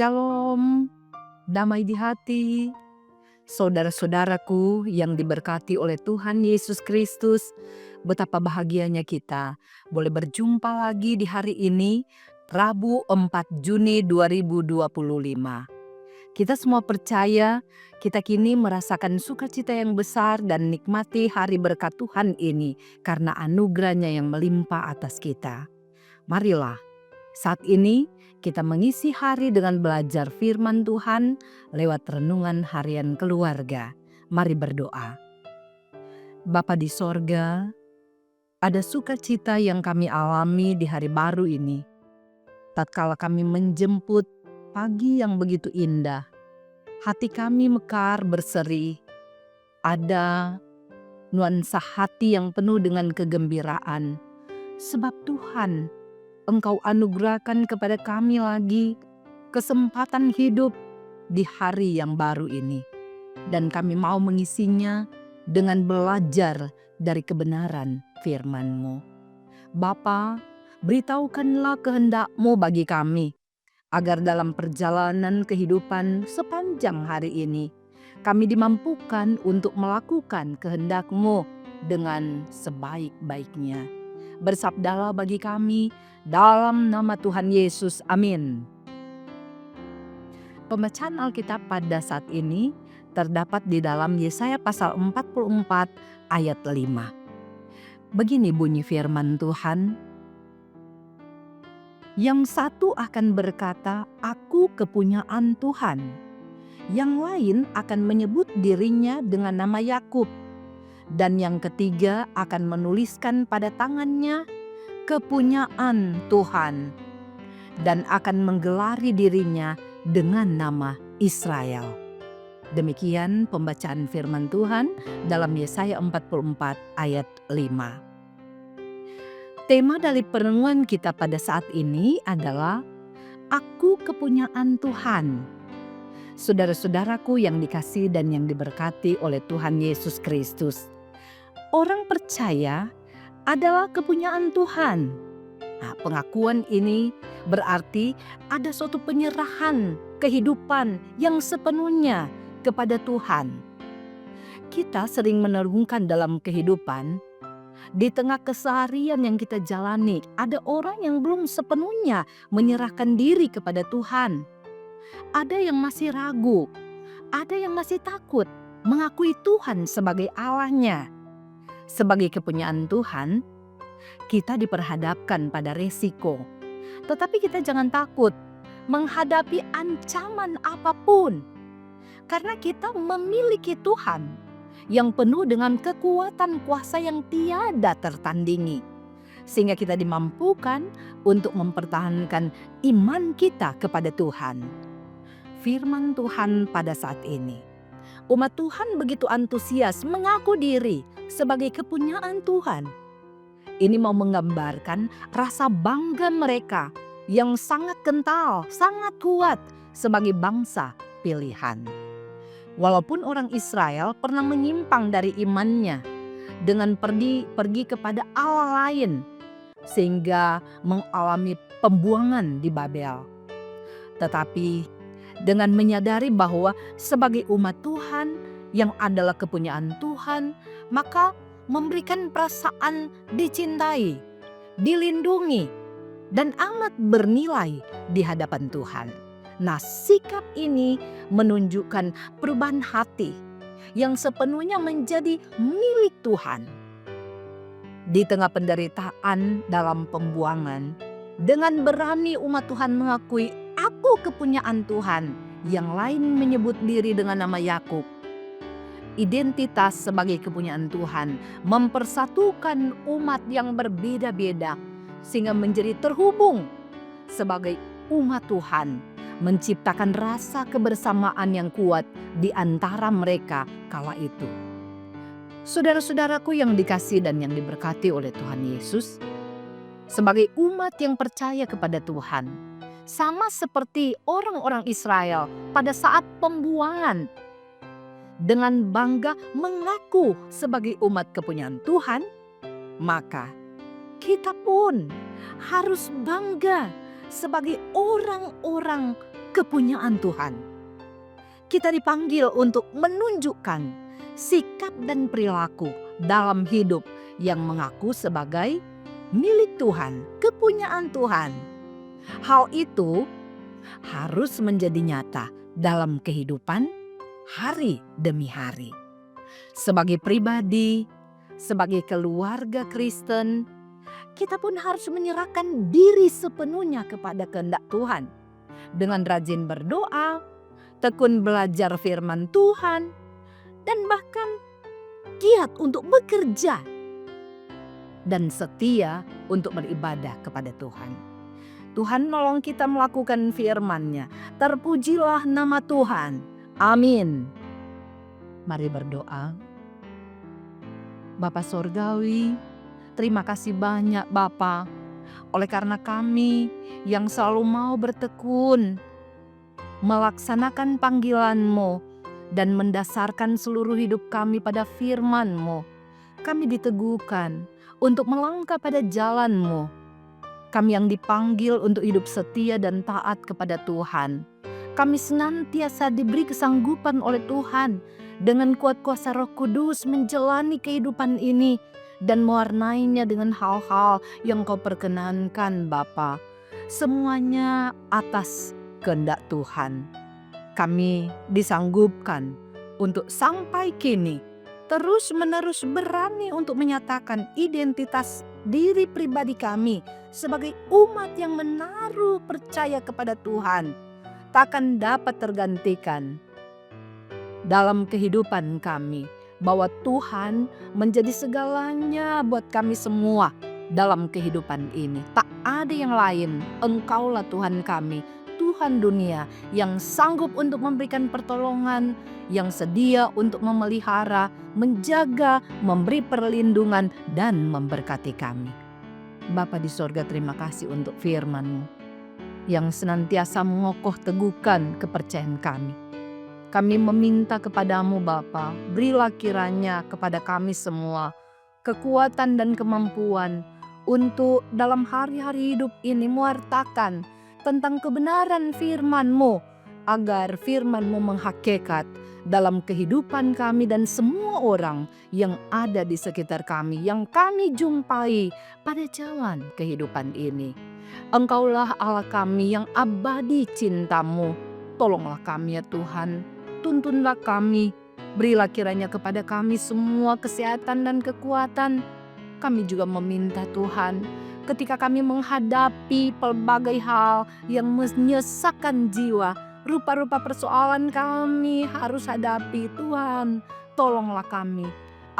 Shalom, damai di hati. Saudara-saudaraku yang diberkati oleh Tuhan Yesus Kristus, betapa bahagianya kita boleh berjumpa lagi di hari ini, Rabu 4 Juni 2025. Kita semua percaya kita kini merasakan sukacita yang besar dan nikmati hari berkat Tuhan ini karena anugerahnya yang melimpah atas kita. Marilah saat ini kita mengisi hari dengan belajar firman Tuhan lewat renungan harian keluarga. Mari berdoa. Bapa di sorga, ada sukacita yang kami alami di hari baru ini. Tatkala kami menjemput pagi yang begitu indah, hati kami mekar berseri. Ada nuansa hati yang penuh dengan kegembiraan. Sebab Tuhan, Engkau anugerahkan kepada kami lagi kesempatan hidup di hari yang baru ini. Dan kami mau mengisinya dengan belajar dari kebenaran firman-Mu. Bapa, beritahukanlah kehendak-Mu bagi kami, agar dalam perjalanan kehidupan sepanjang hari ini, kami dimampukan untuk melakukan kehendak-Mu dengan sebaik-baiknya. Bersabdalah bagi kami dalam nama Tuhan Yesus. Amin. Pembacaan Alkitab pada saat ini terdapat di dalam Yesaya pasal 44 ayat 5. Begini bunyi firman Tuhan. Yang satu akan berkata, "Aku kepunyaan Tuhan." Yang lain akan menyebut dirinya dengan nama Yakub. Dan yang ketiga akan menuliskan pada tangannya, "Kepunyaan Tuhan." Dan akan menggelari dirinya dengan nama Israel. Demikian pembacaan firman Tuhan dalam Yesaya 44 ayat 5. Tema dari perenungan kita pada saat ini adalah Aku kepunyaan Tuhan. Saudara-saudaraku yang dikasihi dan yang diberkati oleh Tuhan Yesus Kristus, orang percaya adalah kepunyaan Tuhan. Nah, pengakuan ini berarti ada suatu penyerahan kehidupan yang sepenuhnya kepada Tuhan. Kita sering merenungkan dalam kehidupan, di tengah keseharian yang kita jalani, ada orang yang belum sepenuhnya menyerahkan diri kepada Tuhan. Ada yang masih ragu, ada yang masih takut mengakui Tuhan sebagai Allahnya. Sebagai kepunyaan Tuhan, kita diperhadapkan pada resiko. Tetapi kita jangan takut menghadapi ancaman apapun. Karena kita memiliki Tuhan yang penuh dengan kekuatan kuasa yang tiada tertandingi. Sehingga kita dimampukan untuk mempertahankan iman kita kepada Tuhan. Firman Tuhan pada saat ini. Umat Tuhan begitu antusias mengaku diri sebagai kepunyaan Tuhan. Ini mau menggambarkan rasa bangga mereka yang sangat kental, sangat kuat sebagai bangsa pilihan. Walaupun orang Israel pernah menyimpang dari imannya dengan pergi kepada Allah lain sehingga mengalami pembuangan di Babel. Tetapi dengan menyadari bahwa sebagai umat Tuhan yang adalah kepunyaan Tuhan, maka memberikan perasaan dicintai, dilindungi, dan amat bernilai di hadapan Tuhan. Nah, sikap ini menunjukkan perubahan hati yang sepenuhnya menjadi milik Tuhan. Di tengah penderitaan dalam pembuangan, dengan berani umat Tuhan mengakui, "Aku kepunyaan Tuhan." Yang lain menyebut diri dengan nama Yakub. Identitas sebagai kepunyaan Tuhan mempersatukan umat yang berbeda-beda sehingga menjadi terhubung sebagai umat Tuhan, menciptakan rasa kebersamaan yang kuat di antara mereka kala itu. Saudara-saudaraku yang dikasihi dan yang diberkati oleh Tuhan Yesus, sebagai umat yang percaya kepada Tuhan, sama seperti orang-orang Israel pada saat pembuangan, dengan bangga mengaku sebagai umat kepunyaan Tuhan, maka kita pun harus bangga sebagai orang-orang kepunyaan Tuhan. Kita dipanggil untuk menunjukkan sikap dan perilaku dalam hidup yang mengaku sebagai milik Tuhan, kepunyaan Tuhan. Hal itu harus menjadi nyata dalam kehidupan hari demi hari. Sebagai pribadi, sebagai keluarga Kristen, kita pun harus menyerahkan diri sepenuhnya kepada kehendak Tuhan. Dengan rajin berdoa, tekun belajar firman Tuhan, dan bahkan giat untuk bekerja dan setia untuk beribadah kepada Tuhan. Tuhan nolong kita melakukan firman-Nya. Terpujilah nama Tuhan. Amin. Mari berdoa. Bapa Sorgawi, terima kasih banyak Bapa, oleh karena kami yang selalu mau bertekun, melaksanakan panggilan-Mu, dan mendasarkan seluruh hidup kami pada firman-Mu. Kami diteguhkan untuk melangkah pada jalan-Mu. Kami yang dipanggil untuk hidup setia dan taat kepada Tuhan. Kami senantiasa diberi kesanggupan oleh Tuhan dengan kuat kuasa Roh Kudus menjalani kehidupan ini dan mewarnainya dengan hal-hal yang Kau perkenankan Bapa. Semuanya atas kehendak Tuhan. Kami disanggupkan untuk sampai kini terus-menerus berani untuk menyatakan identitas diri pribadi kami sebagai umat yang menaruh percaya kepada Tuhan, takkan dapat tergantikan dalam kehidupan kami, bahwa Tuhan menjadi segalanya buat kami semua dalam kehidupan ini. Tak ada yang lain, Engkaulah Tuhan kami, Tuhan dunia yang sanggup untuk memberikan pertolongan, yang sedia untuk memelihara, menjaga, memberi perlindungan, dan memberkati kami. Bapa di sorga, terima kasih untuk firman-Mu yang senantiasa mengokoh teguhkan kepercayaan kami. Kami meminta kepadamu Bapa, berilah kiranya kepada kami semua kekuatan dan kemampuan untuk dalam hari-hari hidup ini mewartakan tentang kebenaran firman-Mu, agar firman-Mu menghakikat dalam kehidupan kami dan semua orang yang ada di sekitar kami, yang kami jumpai pada jalan kehidupan ini. Engkaulah Allah kami yang abadi cinta-Mu. Tolonglah kami ya Tuhan, tuntunlah kami, berilah kiranya kepada kami semua kesehatan dan kekuatan. Kami juga meminta Tuhan, ketika kami menghadapi pelbagai hal yang menyesakkan jiwa, rupa-rupa persoalan kami harus hadapi Tuhan, tolonglah kami,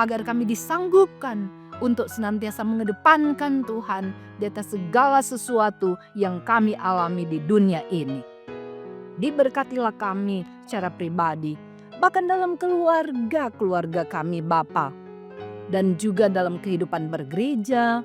agar kami disanggupkan untuk senantiasa mengedepankan Tuhan di atas segala sesuatu yang kami alami di dunia ini. Diberkatilah kami secara pribadi, bahkan dalam keluarga kami Bapa, dan juga dalam kehidupan bergereja,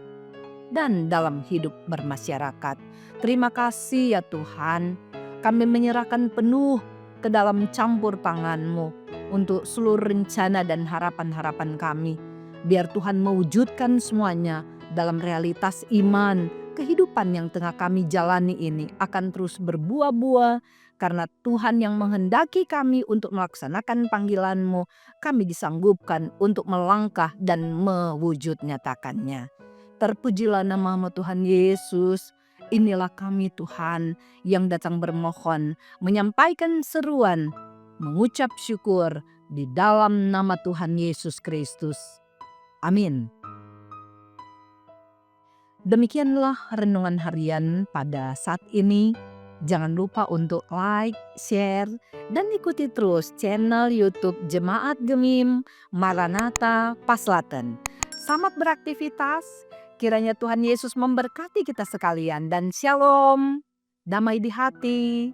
dan dalam hidup bermasyarakat. Terima kasih ya Tuhan, kami menyerahkan penuh ke dalam campur tangan-Mu untuk seluruh rencana dan harapan-harapan kami. Biar Tuhan mewujudkan semuanya dalam realitas iman. Kehidupan yang tengah kami jalani ini akan terus berbuah-buah, karena Tuhan yang menghendaki kami untuk melaksanakan panggilan-Mu, kami disanggupkan untuk melangkah dan mewujud nyatakannya. Terpujilah nama-Mu Tuhan Yesus. Inilah kami Tuhan yang datang bermohon, menyampaikan seruan, mengucap syukur di dalam nama Tuhan Yesus Kristus. Amin. Demikianlah renungan harian pada saat ini. Jangan lupa untuk like, share, dan ikuti terus channel YouTube Jemaat Gemim Maranatha Paslaten. Selamat beraktivitas. Kiranya Tuhan Yesus memberkati kita sekalian, dan shalom, damai di hati.